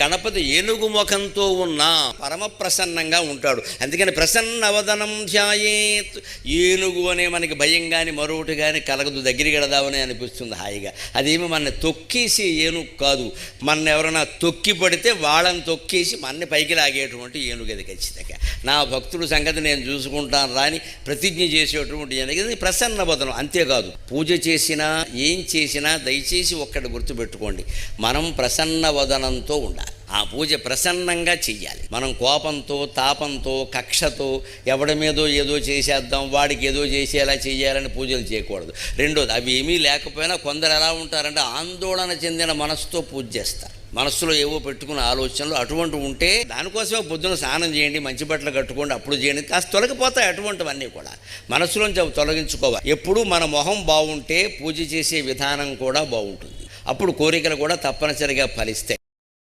గణపతి ఏనుగు ముఖంతో ఉన్న పరమ ప్రసన్నంగా ఉంటాడు. అందుకని ప్రసన్నవదనం ధ్యాయేత్. ఏనుగు అనే మనకి భయం కానీ మరొకటి కానీ కలగదు, దగ్గరికి వెళదామని అనిపిస్తుంది హాయిగా. అదేమి మన తొక్కేసి ఏనుగు కాదు, మన ఎవరైనా తొక్కి పడితే వాళ్ళని తొక్కేసి మనని పైకి లాగేటువంటి ఏనుగు అది ఖచ్చితంగా. నా భక్తుడు సంగతి నేను చూసుకుంటాను రాని ప్రతిజ్ఞ చేసేటువంటి ఏనుగు. ఇది ప్రసన్నవదనం. అంతేకాదు పూజ చేసినా ఏం చేసినా దయచేసి ఒక్కటి గుర్తుపెట్టుకోండి, మనం ప్రసన్నవదనంతో ఉండాలి. ఆ పూజ ప్రసన్నంగా చెయ్యాలి. మనం కోపంతో తాపంతో కక్షతో ఎవడి మీదో ఏదో చేసేద్దాం, వాడికి ఏదో చేసేలా చెయ్యాలని పూజలు చేయకూడదు. రెండోది, అవి ఏమీ లేకపోయినా కొందరు ఎలా ఉంటారంటే ఆందోళన చెందిన మనసుతో పూజ చేస్తారు. మనస్సులో ఏవో పెట్టుకున్న ఆలోచనలు అటువంటి ఉంటే దానికోసమే పొద్దున స్నానం చేయండి, మంచి బట్టలు కట్టుకోండి, అప్పుడు చేయండి, కాస్త తొలగిపోతాయి అటువంటివన్నీ కూడా. మనస్సులోంచి తొలగించుకోవాలి. ఎప్పుడు మన మొహం బాగుంటే పూజ చేసే విధానం కూడా బాగుంటుంది. అప్పుడు కోరికలు కూడా తప్పనిసరిగా ఫలిస్తాయి.